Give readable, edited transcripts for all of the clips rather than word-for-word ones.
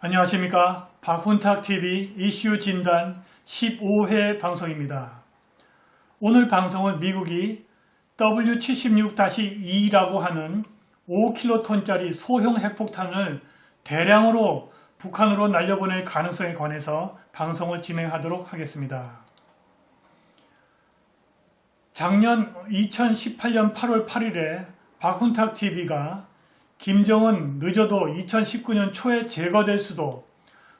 안녕하십니까. 박훈탁TV 이슈 진단 15회 방송입니다. 오늘 방송은 미국이 W76-2라고 하는 5킬로톤짜리 소형 핵폭탄을 대량으로 북한으로 날려보낼 가능성에 관해서 방송을 진행하도록 하겠습니다. 작년 2018년 8월 8일에 박훈탁TV가 김정은 늦어도 2019년 초에 제거될 수도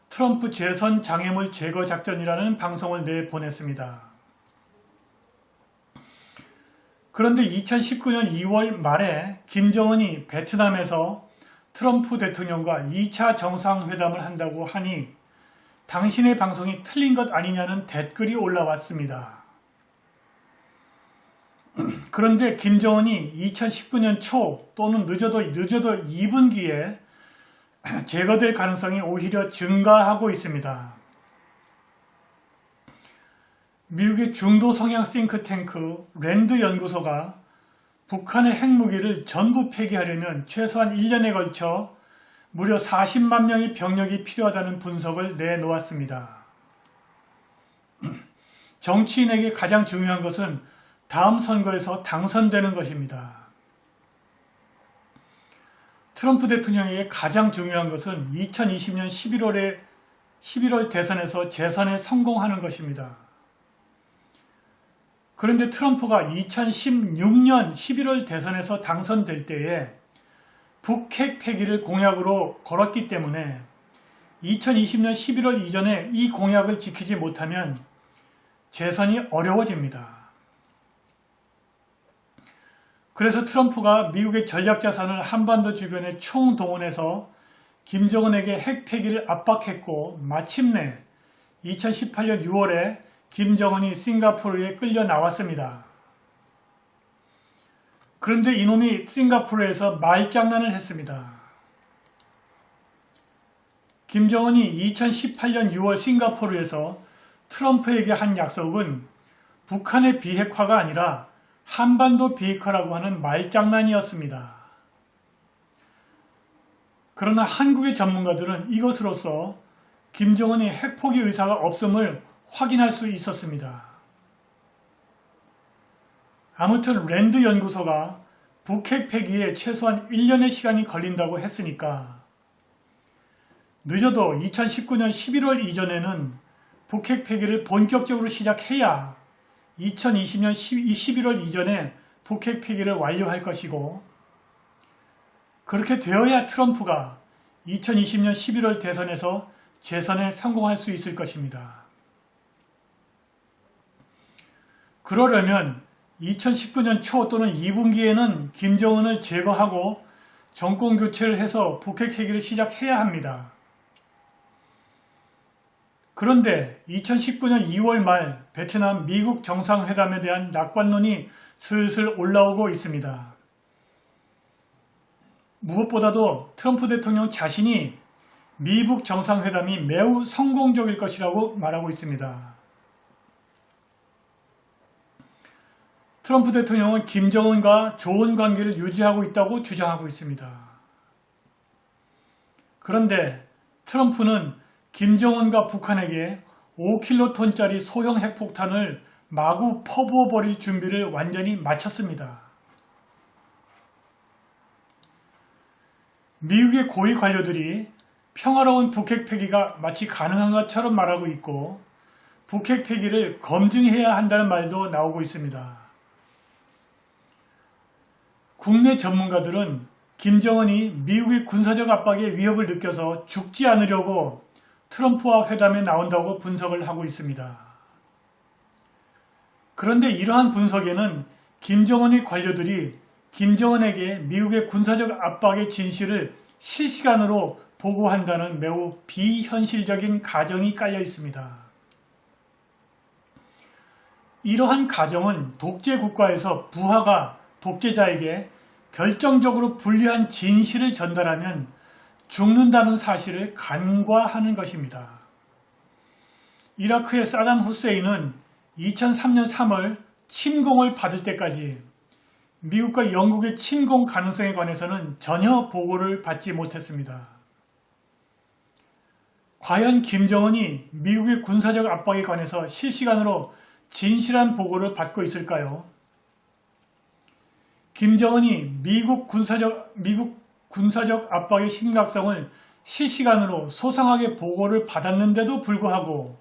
트럼프 재선 장애물 제거 작전이라는 방송을 내보냈습니다. 그런데 2019년 2월 말에 김정은이 베트남에서 트럼프 대통령과 2차 정상회담을 한다고 하니 당신의 방송이 틀린 것 아니냐는 댓글이 올라왔습니다. 그런데 김정은이 2019년 초 또는 늦어도 2분기에 제거될 가능성이 오히려 증가하고 있습니다. 미국의 중도 성향 싱크탱크 랜드 연구소가 북한의 핵무기를 전부 폐기하려면 최소한 1년에 걸쳐 무려 40만 명의 병력이 필요하다는 분석을 내놓았습니다. 정치인에게 가장 중요한 것은 다음 선거에서 당선되는 것입니다. 트럼프 대통령에게 가장 중요한 것은 2020년 11월 대선에서 재선에 성공하는 것입니다. 그런데 트럼프가 2016년 11월 대선에서 당선될 때에 북핵 폐기를 공약으로 걸었기 때문에 2020년 11월 이전에 이 공약을 지키지 못하면 재선이 어려워집니다. 그래서 트럼프가 미국의 전략자산을 한반도 주변에 총동원해서 김정은에게 핵 폐기를 압박했고 마침내 2018년 6월에 김정은이 싱가포르에 끌려 나왔습니다. 그런데 이놈이 싱가포르에서 말장난을 했습니다. 김정은이 2018년 6월 싱가포르에서 트럼프에게 한 약속은 북한의 비핵화가 아니라 한반도 비핵화라고 하는 말장난이었습니다. 그러나 한국의 전문가들은 이것으로서 김정은이 핵포기 의사가 없음을 확인할 수 있었습니다. 아무튼 랜드 연구소가 북핵 폐기에 최소한 1년의 시간이 걸린다고 했으니까 늦어도 2019년 11월 이전에는 북핵 폐기를 본격적으로 시작해야 2020년 11월 이전에 북핵 폐기를 완료할 것이고 그렇게 되어야 트럼프가 2020년 11월 대선에서 재선에 성공할 수 있을 것입니다. 그러려면 2019년 초 또는 2분기에는 김정은을 제거하고 정권 교체를 해서 북핵 회기를 시작해야 합니다. 그런데 2019년 2월 말 베트남 미국 정상회담에 대한 낙관론이 슬슬 올라오고 있습니다. 무엇보다도 트럼프 대통령 자신이 미국 정상회담이 매우 성공적일 것이라고 말하고 있습니다. 트럼프 대통령은 김정은과 좋은 관계를 유지하고 있다고 주장하고 있습니다. 그런데 트럼프는 김정은과 북한에게 5킬로톤짜리 소형 핵폭탄을 마구 퍼부어버릴 준비를 완전히 마쳤습니다. 미국의 고위 관료들이 평화로운 북핵 폐기가 마치 가능한 것처럼 말하고 있고 북핵 폐기를 검증해야 한다는 말도 나오고 있습니다. 국내 전문가들은 김정은이 미국의 군사적 압박에 위협을 느껴서 죽지 않으려고 트럼프와 회담에 나온다고 분석을 하고 있습니다. 그런데 이러한 분석에는 김정은의 관료들이 김정은에게 미국의 군사적 압박의 진실을 실시간으로 보고한다는 매우 비현실적인 가정이 깔려 있습니다. 이러한 가정은 독재 국가에서 부하가 독재자에게 결정적으로 불리한 진실을 전달하면 죽는다는 사실을 간과하는 것입니다. 이라크의 사담 후세인은 2003년 3월 침공을 받을 때까지 미국과 영국의 침공 가능성에 관해서는 전혀 보고를 받지 못했습니다. 과연 김정은이 미국의 군사적 압박에 관해서 실시간으로 진실한 보고를 받고 있을까요? 김정은이 미국 군사적 압박의 심각성을 실시간으로 소상하게 보고를 받았는데도 불구하고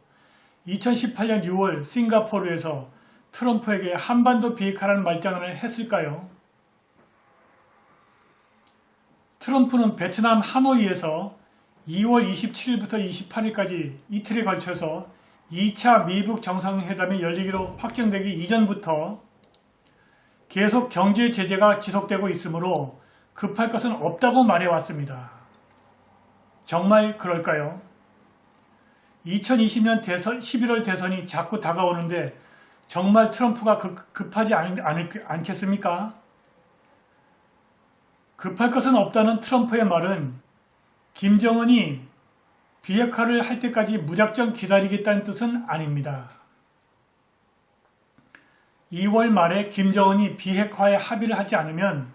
2018년 6월 싱가포르에서 트럼프에게 한반도 비핵화라는 말장난을 했을까요? 트럼프는 베트남 하노이에서 2월 27일부터 28일까지 이틀에 걸쳐서 2차 미북 정상회담이 열리기로 확정되기 이전부터 계속 경제 제재가 지속되고 있으므로 급할 것은 없다고 말해왔습니다. 정말 그럴까요? 2020년 11월 대선이 자꾸 다가오는데 정말 트럼프가 급하지 않겠습니까? 급할 것은 없다는 트럼프의 말은 김정은이 비핵화를 할 때까지 무작정 기다리겠다는 뜻은 아닙니다. 2월 말에 김정은이 비핵화에 합의를 하지 않으면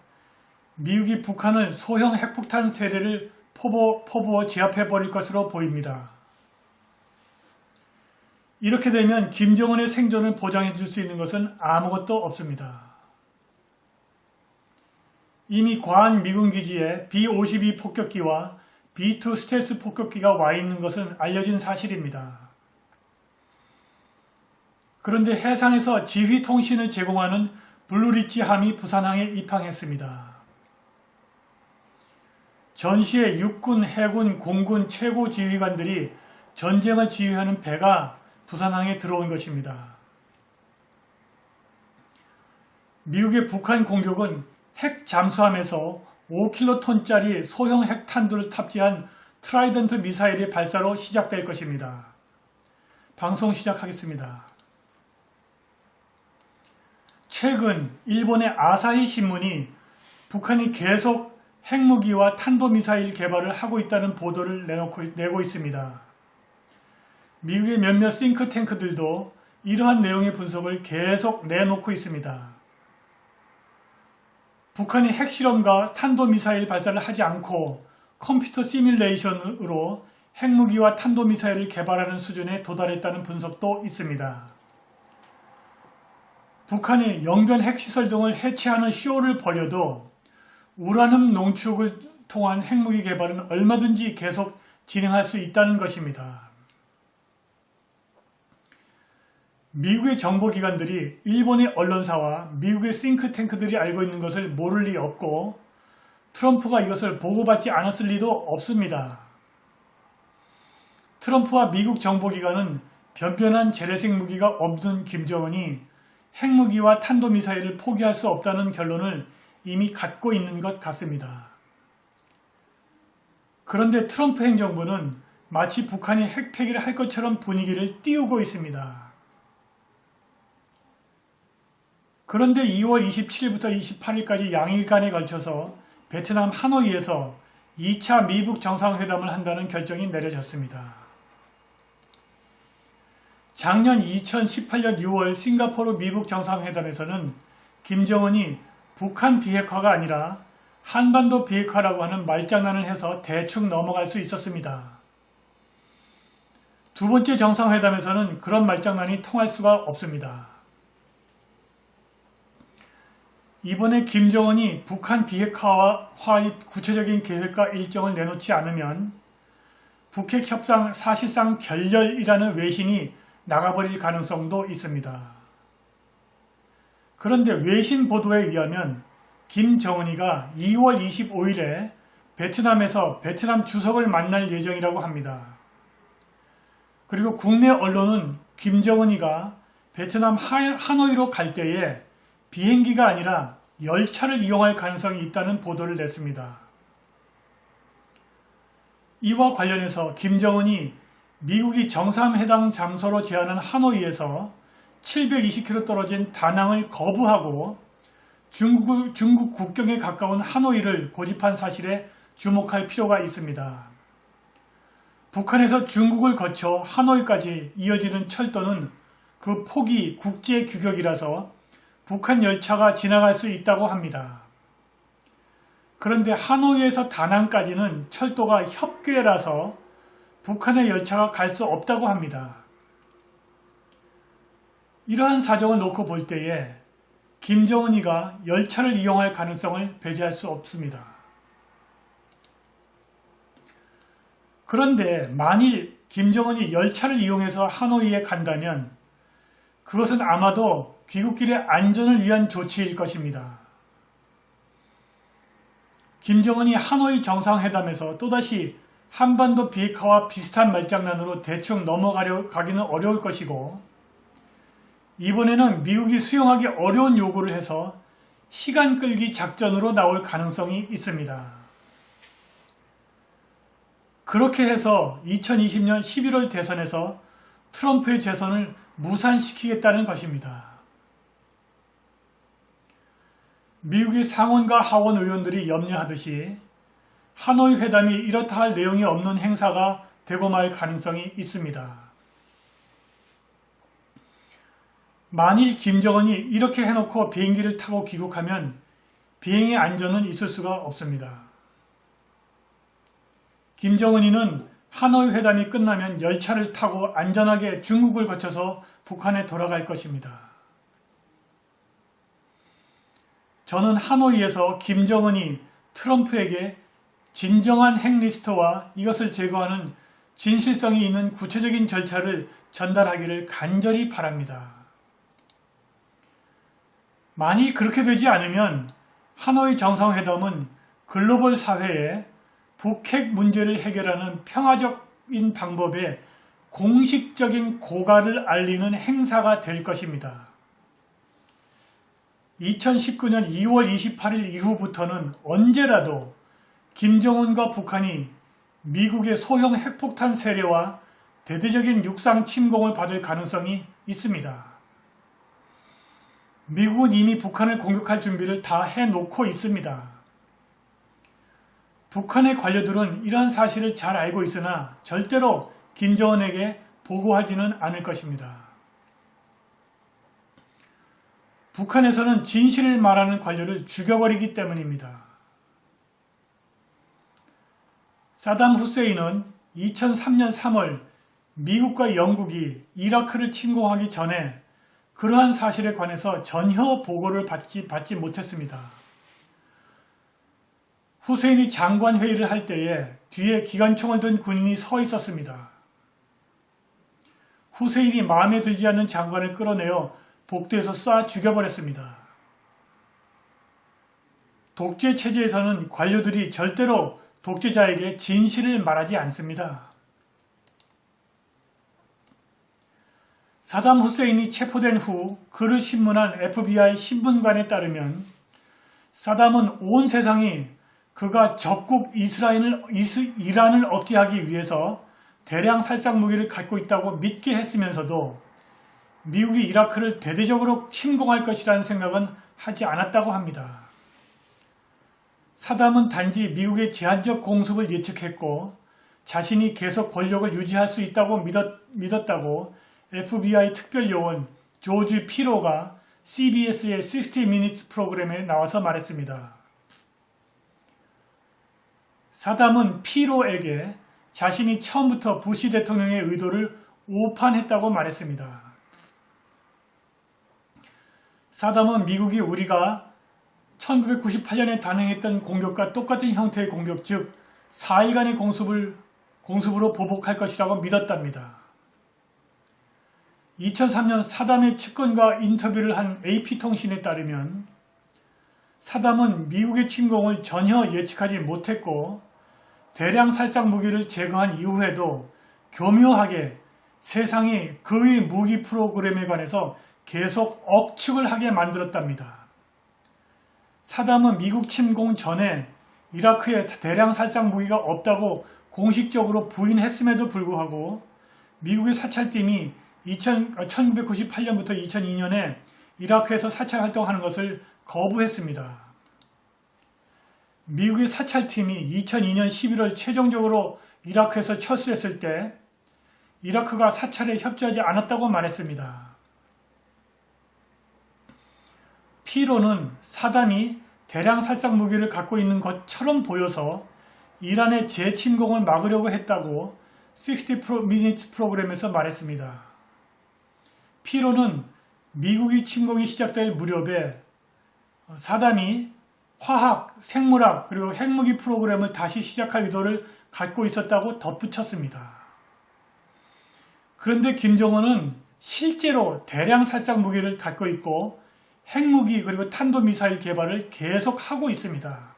미국이 북한을 소형 핵폭탄 세례를 포부어 제압해버릴 것으로 보입니다. 이렇게 되면 김정은의 생존을 보장해 줄 수 있는 것은 아무것도 없습니다. 이미 과한 미군 기지에 B-52 폭격기와 B-2 스텔스 폭격기가 와 있는 것은 알려진 사실입니다. 그런데 해상에서 지휘 통신을 제공하는 블루리치 함이 부산항에 입항했습니다. 전시의 육군, 해군, 공군 최고 지휘관들이 전쟁을 지휘하는 배가 부산항에 들어온 것입니다. 미국의 북한 공격은 핵 잠수함에서 5킬로톤짜리 소형 핵탄두를 탑재한 트라이던트 미사일의 발사로 시작될 것입니다. 방송 시작하겠습니다. 최근 일본의 아사히 신문이 북한이 계속 핵무기와 탄도미사일 개발을 하고 있다는 보도를 내고 있습니다. 미국의 몇몇 싱크탱크들도 이러한 내용의 분석을 계속 내놓고 있습니다. 북한이 핵실험과 탄도미사일 발사를 하지 않고 컴퓨터 시뮬레이션으로 핵무기와 탄도미사일을 개발하는 수준에 도달했다는 분석도 있습니다. 북한이 영변 핵시설 등을 해체하는 쇼를 벌여도 우라늄 농축을 통한 핵무기 개발은 얼마든지 계속 진행할 수 있다는 것입니다. 미국의 정보기관들이 일본의 언론사와 미국의 싱크탱크들이 알고 있는 것을 모를 리 없고 트럼프가 이것을 보고받지 않았을 리도 없습니다. 트럼프와 미국 정보기관은 변변한 재래식 무기가 없는 김정은이 핵무기와 탄도미사일을 포기할 수 없다는 결론을 이미 갖고 있는 것 같습니다. 그런데 트럼프 행정부는 마치 북한이 핵폐기를 할 것처럼 분위기를 띄우고 있습니다. 그런데 2월 27일부터 28일까지 양일간에 걸쳐서 베트남 하노이에서 2차 미북 정상회담을 한다는 결정이 내려졌습니다. 작년 2018년 6월 싱가포르 미북 정상회담에서는 김정은이 북한 비핵화가 아니라 한반도 비핵화라고 하는 말장난을 해서 대충 넘어갈 수 있었습니다. 두 번째 정상회담에서는 그런 말장난이 통할 수가 없습니다. 이번에 김정은이 북한 비핵화의 구체적인 계획과 일정을 내놓지 않으면 북핵 협상 사실상 결렬이라는 외신이 나가버릴 가능성도 있습니다. 그런데 외신 보도에 의하면 김정은이가 2월 25일에 베트남에서 베트남 주석을 만날 예정이라고 합니다. 그리고 국내 언론은 김정은이가 베트남 하노이로 갈 때에 비행기가 아니라 열차를 이용할 가능성이 있다는 보도를 냈습니다. 이와 관련해서 김정은이 미국이 정상회담 장소로 제안한 하노이에서 720km 떨어진 다낭을 거부하고 중국 국경에 가까운 하노이를 고집한 사실에 주목할 필요가 있습니다. 북한에서 중국을 거쳐 하노이까지 이어지는 철도는 그 폭이 국제 규격이라서 북한 열차가 지나갈 수 있다고 합니다. 그런데 하노이에서 다낭까지는 철도가 협궤라서 북한의 열차가 갈 수 없다고 합니다. 이러한 사정을 놓고 볼 때에 김정은이가 열차를 이용할 가능성을 배제할 수 없습니다. 그런데 만일 김정은이 열차를 이용해서 하노이에 간다면 그것은 아마도 귀국길의 안전을 위한 조치일 것입니다. 김정은이 하노이 정상회담에서 또다시 한반도 비핵화와 비슷한 말장난으로 대충 넘어가기는 어려울 것이고, 이번에는 미국이 수용하기 어려운 요구를 해서 시간 끌기 작전으로 나올 가능성이 있습니다. 그렇게 해서 2020년 11월 대선에서 트럼프의 재선을 무산시키겠다는 것입니다. 미국의 상원과 하원 의원들이 염려하듯이 하노이 회담이 이렇다 할 내용이 없는 행사가 되고 말 가능성이 있습니다. 만일 김정은이 이렇게 해놓고 비행기를 타고 귀국하면 비행의 안전은 있을 수가 없습니다. 김정은이는 하노이 회담이 끝나면 열차를 타고 안전하게 중국을 거쳐서 북한에 돌아갈 것입니다. 저는 하노이에서 김정은이 트럼프에게 진정한 핵리스트와 이것을 제거하는 진실성이 있는 구체적인 절차를 전달하기를 간절히 바랍니다. 만일 그렇게 되지 않으면 하노이 정상회담은 글로벌 사회에 북핵 문제를 해결하는 평화적인 방법에 공식적인 고갈을 알리는 행사가 될 것입니다. 2019년 2월 28일 이후부터는 언제라도 김정은과 북한이 미국의 소형 핵폭탄 세례와 대대적인 육상 침공을 받을 가능성이 있습니다. 미국은 이미 북한을 공격할 준비를 다 해놓고 있습니다. 북한의 관료들은 이러한 사실을 잘 알고 있으나 절대로 김정은에게 보고하지는 않을 것입니다. 북한에서는 진실을 말하는 관료를 죽여버리기 때문입니다. 사담 후세인은 2003년 3월 미국과 영국이 이라크를 침공하기 전에 그러한 사실에 관해서 전혀 보고를 받지 못했습니다. 후세인이 장관 회의를 할 때에 뒤에 기관총을 든 군인이 서 있었습니다. 후세인이 마음에 들지 않는 장관을 끌어내어 복도에서 쏴 죽여버렸습니다. 독재 체제에서는 관료들이 절대로 독재자에게 진실을 말하지 않습니다. 사담 후세인이 체포된 후 그를 신문한 FBI 신문관에 따르면 사담은 온 세상이 그가 적국 이란을 억제하기 위해서 대량 살상 무기를 갖고 있다고 믿게 했으면서도 미국이 이라크를 대대적으로 침공할 것이라는 생각은 하지 않았다고 합니다. 사담은 단지 미국의 제한적 공습을 예측했고 자신이 계속 권력을 유지할 수 있다고 믿었다고 FBI 특별요원 조지 피로가 CBS의 60 Minutes 프로그램에 나와서 말했습니다. 사담은 피로에게 자신이 처음부터 부시 대통령의 의도를 오판했다고 말했습니다. 사담은 미국이 우리가 1998년에 단행했던 공격과 똑같은 형태의 공격, 즉 4일간의 공습으로 보복할 것이라고 믿었답니다. 2003년 사담의 측근과 인터뷰를 한 AP통신에 따르면 사담은 미국의 침공을 전혀 예측하지 못했고 대량 살상 무기를 제거한 이후에도 교묘하게 세상이 그의 무기 프로그램에 관해서 계속 억측을 하게 만들었답니다. 사담은 미국 침공 전에 이라크에 대량 살상 무기가 없다고 공식적으로 부인했음에도 불구하고 미국의 사찰팀이 1998년부터 2002년에 이라크에서 사찰 활동하는 것을 거부했습니다. 미국의 사찰팀이 2002년 11월 최종적으로 이라크에서 철수했을 때 이라크가 사찰에 협조하지 않았다고 말했습니다. 피로는 사담이 대량 살상 무기를 갖고 있는 것처럼 보여서 이란의 재침공을 막으려고 했다고 60 Minutes 프로그램에서 말했습니다. 피로는 미국이 침공이 시작될 무렵에 사담이 화학, 생물학 그리고 핵무기 프로그램을 다시 시작할 의도를 갖고 있었다고 덧붙였습니다. 그런데 김정은은 실제로 대량 살상 무기를 갖고 있고 핵무기 그리고 탄도미사일 개발을 계속하고 있습니다.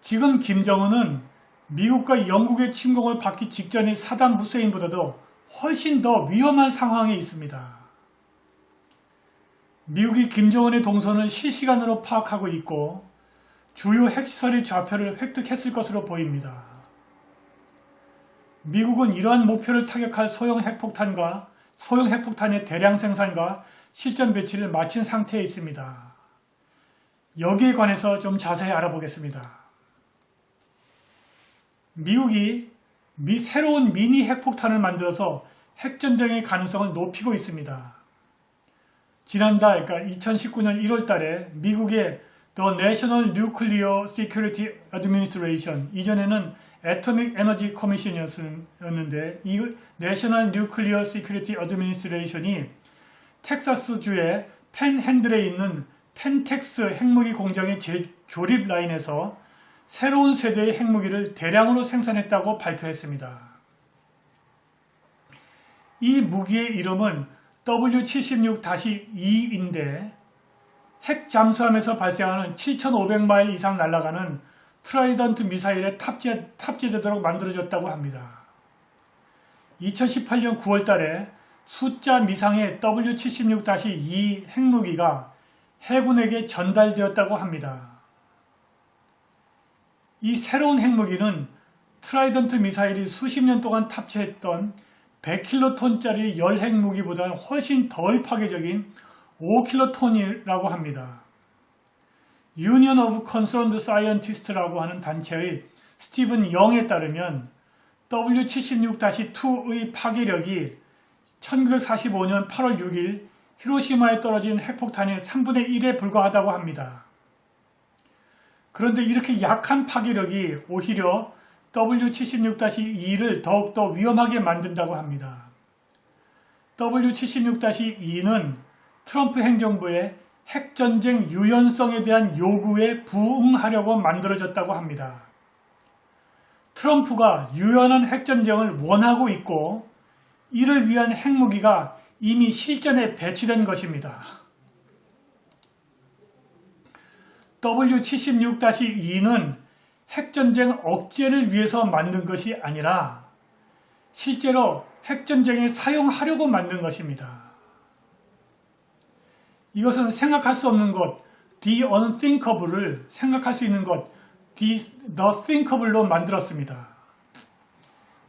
지금 김정은은 미국과 영국의 침공을 받기 직전의 사담 후세인보다도 훨씬 더 위험한 상황에 있습니다. 미국이 김정은의 동선을 실시간으로 파악하고 있고 주요 핵시설의 좌표를 획득했을 것으로 보입니다. 미국은 이러한 목표를 타격할 소형 핵폭탄의 대량 생산과 실전 배치를 마친 상태에 있습니다. 여기에 관해서 좀 자세히 알아보겠습니다. 미국이 새로운 미니 핵폭탄을 만들어서 핵전쟁의 가능성을 높이고 있습니다. 지난달, 그러니까 2019년 1월 달에 미국의 The National Nuclear Security Administration, 이전에는 Atomic Energy Commission이었는데 이 National Nuclear Security Administration이 텍사스주의 펜핸들에 있는 펜텍스 핵무기 공장의 조립 라인에서 새로운 세대의 핵무기를 대량으로 생산했다고 발표했습니다. 이 무기의 이름은 W76-2인데 핵 잠수함에서 발생하는 7,500마일 이상 날아가는 트라이던트 미사일에 탑재되도록 만들어졌다고 합니다. 2018년 9월 달에 숫자 미상의 W76-2 핵무기가 해군에게 전달되었다고 합니다. 이 새로운 핵무기는 트라이던트 미사일이 수십 년 동안 탑재했던 100킬로톤짜리 열 핵무기보다는 훨씬 덜 파괴적인 5킬로톤이라고 합니다. Union of Concerned Scientists라고 하는 단체의 스티븐 영에 따르면 W76-2의 파괴력이 1945년 8월 6일 히로시마에 떨어진 핵폭탄의 3분의 1에 불과하다고 합니다. 그런데 이렇게 약한 파괴력이 오히려 W76-2를 더욱더 위험하게 만든다고 합니다. W76-2는 트럼프 행정부의 핵전쟁 유연성에 대한 요구에 부응하려고 만들어졌다고 합니다. 트럼프가 유연한 핵전쟁을 원하고 있고 이를 위한 핵무기가 이미 실전에 배치된 것입니다. W76-2는 핵전쟁 억제를 위해서 만든 것이 아니라 실제로 핵전쟁에 사용하려고 만든 것입니다. 이것은 생각할 수 없는 것, the unthinkable을 생각할 수 있는 것, the thinkable로 만들었습니다.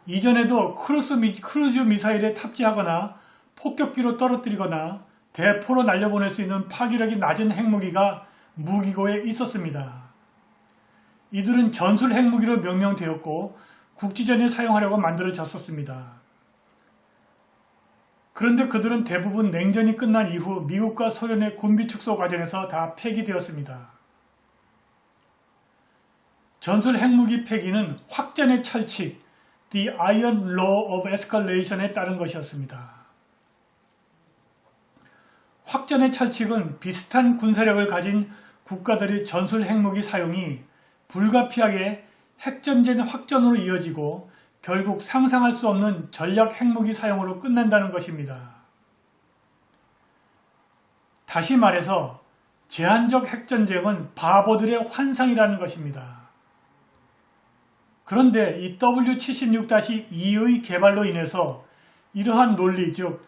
이전에도 크루즈 미사일에 탑재하거나 폭격기로 떨어뜨리거나 대포로 날려보낼 수 있는 파괴력이 낮은 핵무기가 무기고에 있었습니다. 이들은 전술 핵무기로 명명되었고 국지전에 사용하려고 만들어졌었습니다. 그런데 그들은 대부분 냉전이 끝난 이후 미국과 소련의 군비 축소 과정에서 다 폐기되었습니다. 전술 핵무기 폐기는 확전의 철칙, The Iron Law of Escalation에 따른 것이었습니다. 확전의 철칙은 비슷한 군사력을 가진 국가들의 전술 핵무기 사용이 불가피하게 핵전쟁 확전으로 이어지고 결국 상상할 수 없는 전략 핵무기 사용으로 끝난다는 것입니다. 다시 말해서 제한적 핵전쟁은 바보들의 환상이라는 것입니다. 그런데 이 W76-2의 개발로 인해서 이러한 논리, 즉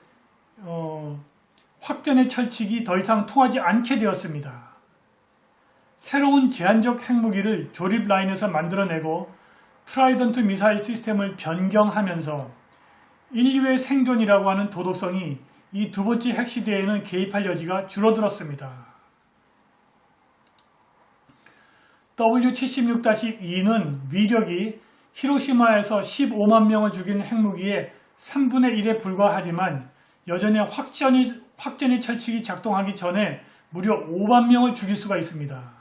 확전의 철칙이 더 이상 통하지 않게 되었습니다. 새로운 제한적 핵무기를 조립 라인에서 만들어내고 트라이던트 미사일 시스템을 변경하면서 인류의 생존이라고 하는 도덕성이 이 두 번째 핵시대에는 개입할 여지가 줄어들었습니다. W76-2는 위력이 히로시마에서 15만 명을 죽인 핵무기의 3분의 1에 불과하지만 여전히 확전의 철칙이 작동하기 전에 무려 5만 명을 죽일 수가 있습니다.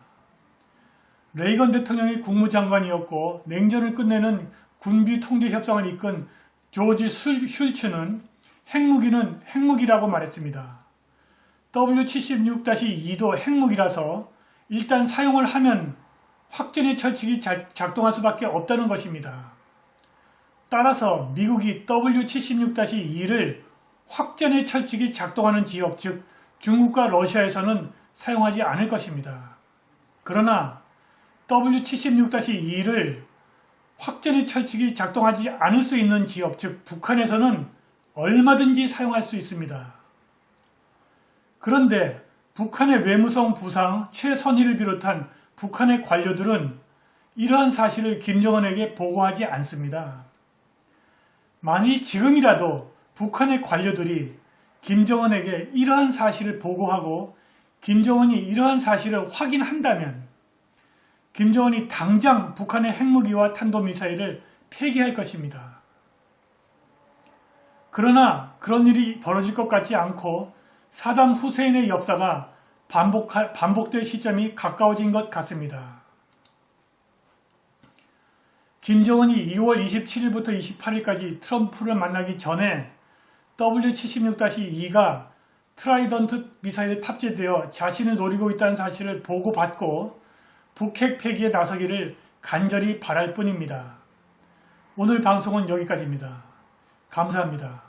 레이건 대통령이 국무장관이었고 냉전을 끝내는 군비 통제 협상을 이끈 조지 슐츠는 핵무기는 핵무기라고 말했습니다. W76-2도 핵무기라서 일단 사용을 하면 확전의 철칙이 작동할 수밖에 없다는 것입니다. 따라서 미국이 W76-2를 확전의 철칙이 작동하는 지역, 즉 중국과 러시아에서는 사용하지 않을 것입니다. 그러나 W76-2를 확전의 철칙이 작동하지 않을 수 있는 지역, 즉 북한에서는 얼마든지 사용할 수 있습니다. 그런데 북한의 외무성 부상 최선희를 비롯한 북한의 관료들은 이러한 사실을 김정은에게 보고하지 않습니다. 만일 지금이라도 북한의 관료들이 김정은에게 이러한 사실을 보고하고 김정은이 이러한 사실을 확인한다면 김정은이 당장 북한의 핵무기와 탄도미사일을 폐기할 것입니다. 그러나 그런 일이 벌어질 것 같지 않고 사담 후세인의 역사가 반복될 시점이 가까워진 것 같습니다. 김정은이 2월 27일부터 28일까지 트럼프를 만나기 전에 W76-2가 트라이던트 미사일에 탑재되어 자신을 노리고 있다는 사실을 보고받고 북핵 폐기에 나서기를 간절히 바랄 뿐입니다. 오늘 방송은 여기까지입니다. 감사합니다.